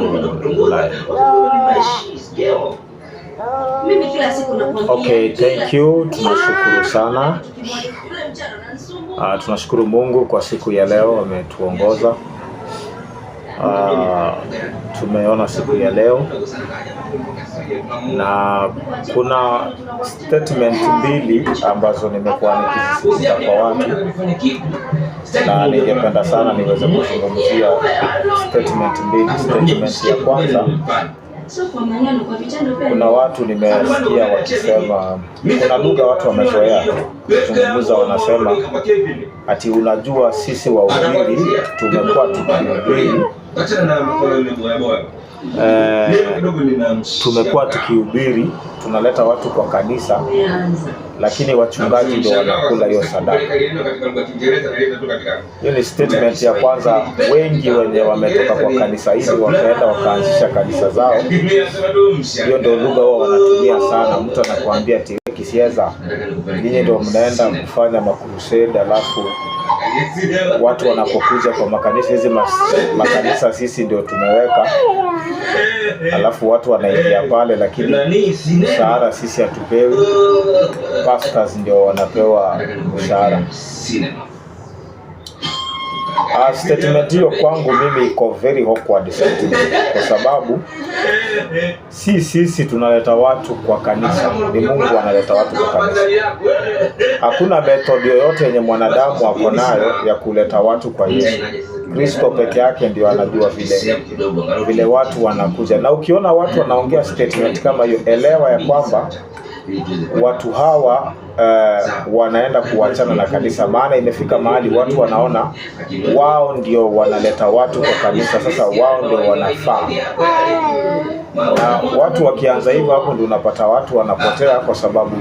live. Okay, thank you. Tunashukuru sana. Tunashukuru Mungu kwa siku ya leo ametuongoza. Tumeona siku ya leo na kuna statement mbili ambazo nimekuwa nikizisikia kwa watu, na ningependa sana niweze kuzungumzia statement mbili. Statement ya kwanza, kuna watu nimesikia wakisema, kuna lugha watu wamezoea kuzungumza, wanasema ati unajua sisi wahubiri tumekuwa tukihubiri tunaleta watu kwa kanisa, lakini wachungaji ndio wanakula hiyo sadaka. Hiyo ni statement ya kwanza. Wengi wenye wametoka kwa kanisa hili wakaenda wakaanzisha kanisa zao, hiyo ndio lugha wao wanatumia sana. Mtu anakuambia ati kisiasa ninyi ndio mnaenda kufanya makrusade, alafu watu wanapokuja kwa makanisa hizi makanisa sisi ndio tumeweka, alafu watu wanaingia pale, lakini mshahara sisi hatupewi. Pastors ndio wanapewa mshahara. Statement hiyo kwangu mimi iko very awkward statement, kwa sababu sisi tunaleta watu kwa kanisa, ni Mungu analeta watu kwa kanisa. Hakuna method yoyote yenye mwanadamu ako nayo ya kuleta watu kwa Yesu. Kristo peke yake ndio anajua vile watu wanakuja. Na ukiona watu wanaongea statement kama hiyo, elewa ya kwamba watu hawa wanaenda kuachana na kanisa. Maana imefika mahali watu wanaona wao ndio wanaleta watu kwa kanisa, sasa wao ndio wanafaa. Na watu wakianza hivyo, hapo ndio unapata watu wanapotea, kwa sababu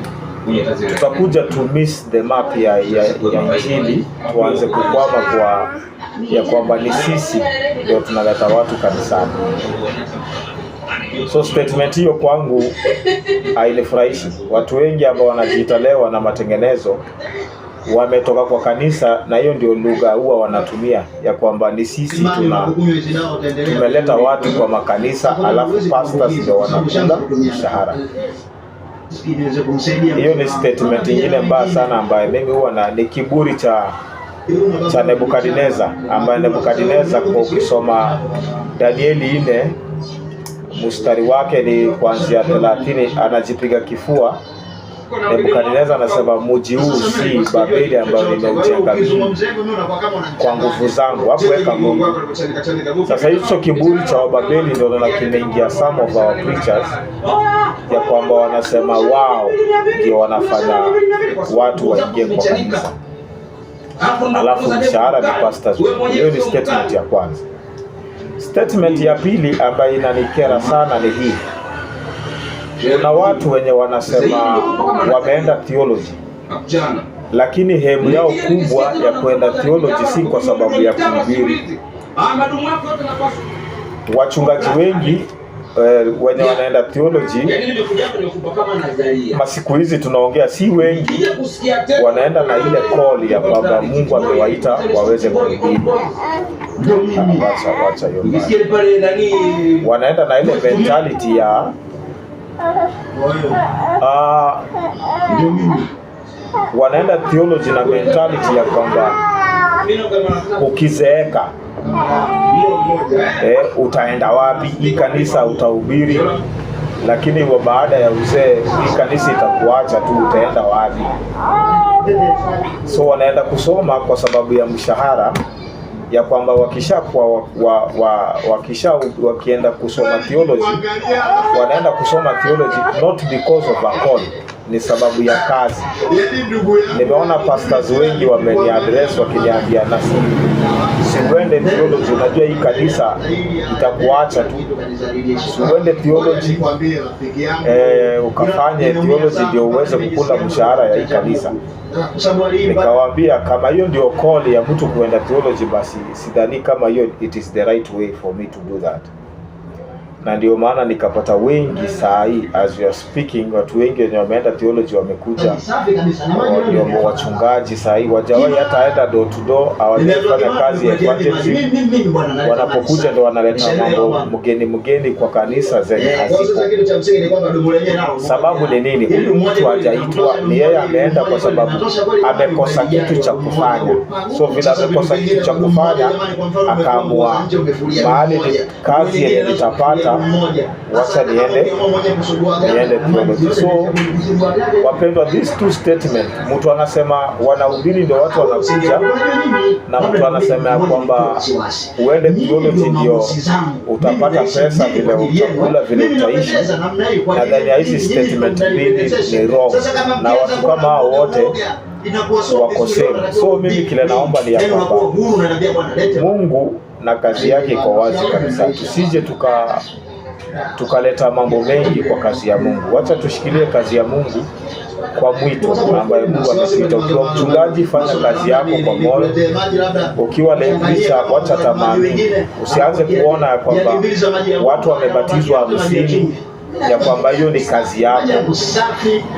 tutakuja to miss the mark ya Injili, tuanze kukwama kwa ya kwamba ni sisi ndio tunaleta watu kanisani. So statement hiyo kwangu hainifurahishi. Watu wengi ambao wanajiita leo na matengenezo wametoka kwa kanisa, na hiyo ndio lugha huwa wanatumia ya kwamba ni sisi tumeleta watu kwa makanisa, alafu pastors ndio wanakula mshahara. Hiyo ni statement nyingine mbaya sana, ambaye mimi huwa ni kiburi cha Nebukadneza, ambaye Nebukadneza kwa ukisoma Danieli 4 mstari wake ni kuanzia 30, anajipiga kifua. Nebukadneza anasema mji huu si Babeli ambayo nimeujenga kwa nguvu zangu, hakuweka Mungu. Sasa hicho kiburi cha Babeli ndio kimeingia some of our preachers, ya kwamba wanasema wao ndio wanafanya watu waingie kwa kanisa, alafu mshahara ni pastors. Hiyo ni statement ya kwanza. Statement ya pili ambayo inanikera sana ni hii. Kuna watu wenye wanasema wameenda theology, lakini hemu yao kubwa ya kwenda theology si kwa sababu ya kuhubiri. Wachungaji wengi wenye wanaenda theology, masiku hizi tunaongea, si wengi wanaenda na ile call ya kwamba Mungu amewaita waweze kuhubiri. Wacha hiyo. Wanaenda na ile mentality ya wanaenda theology na mentality ya kwamba ukizeeka utaenda wapi? Hii kanisa utahubiri, lakini baada ya uzee hii kanisa itakuacha tu, utaenda wapi? So wanaenda kusoma kwa sababu ya mshahara, ya kwamba wakienda kusoma theology, wanaenda kusoma theology not because of a call, ni sababu ya kazi. Nimeona pastors wengi wameniaddress wakiniambia, siwende theology, unajua hii kanisa itakuacha tu, siwende theology ukafanye theology ndio uweze kukula mshahara ya hii kanisa. Nikawaambia kama hiyo ndio call ya mtu kuenda theology, basi sidhani kama hiyo it is the right way for me to do that. na ndio maana nikapata wengi saa hii as we are speaking, watu wengi wenye wameenda theology wamekuja, ndio wachungaji saa hii wajawahi hata aenda door to door, hawajafanya kazi ya evangelism. Wanapokuja ndio wanaleta mambo mgeni kwa kanisa zenye hazipo. Sababu ni nini? Huyu mtu hajaitwa, ni yeye ameenda kwa sababu amekosa kitu cha kufanya. So vile amekosa kitu cha kufanya, akaamua mahali ni kazi yenye nitapata, wacha niende theology. So wapendwa, these two statement, mtu anasema wanahubiri ndio watu wanakuja, na mtu anasema kwamba uende theology ndio utapata pesa, vile utakula, vile utaishi. Na ndani ya hizi statement mbili ni wrong, na watu kama hao wote wako same. So mimi kile naomba ni ya kwamba Mungu na kazi yake iko wazi kabisa, tusije tukaleta mambo mengi kwa kazi ya Mungu. Wacha tushikilie kazi ya Mungu kwa mwito ambaye Mungu ametuita. Ukiwa mchungaji, fanya kazi yako kwa moyo. Ukiwa lay preacher, wacha tamaa mingi. Usianze kuona ya kwamba watu wamebatizwa 50 ya kwamba hiyo ni kazi yako.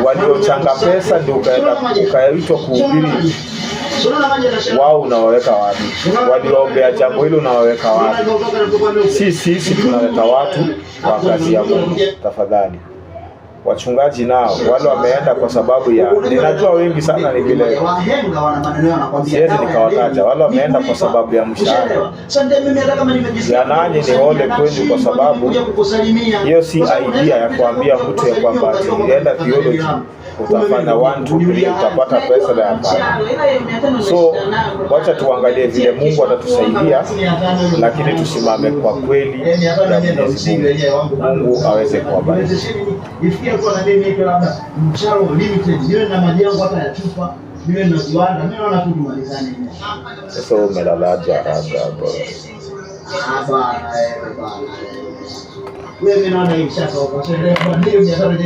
Waliochanga pesa ndio ukaitwa kuhubiri, wao unawaweka wapi? Waliombea jambo hilo unawaweka wapi? Sisi tunaleta watu kwa kazi ya Mungu. Tafadhali wachungaji nao wale wameenda kwa sababu ya, ninajua wengi sana ni vile siwezi nikawataja, wale wameenda kwa sababu ya mshahara. Ya nani ni ole kwenu, kwa sababu hiyo si idea ya kuambia mtu ya kwamba enda theology utafanya 1 2 3 utapata pesa na hapana. So wacha tuangalie vile Mungu atatusaidia, lakini tusimame kwa kweli ya Mwenyezi Mungu. Mungu aweze kuwabariki. Ifikia kwa na mimi labda mchalo limited niwe na majengo hata ya chupa, niwe na viwanda, mimi naona tu tumalizane. Sasa umelalaja hapa bana. Wewe naona hii shaka kwa sababu ndio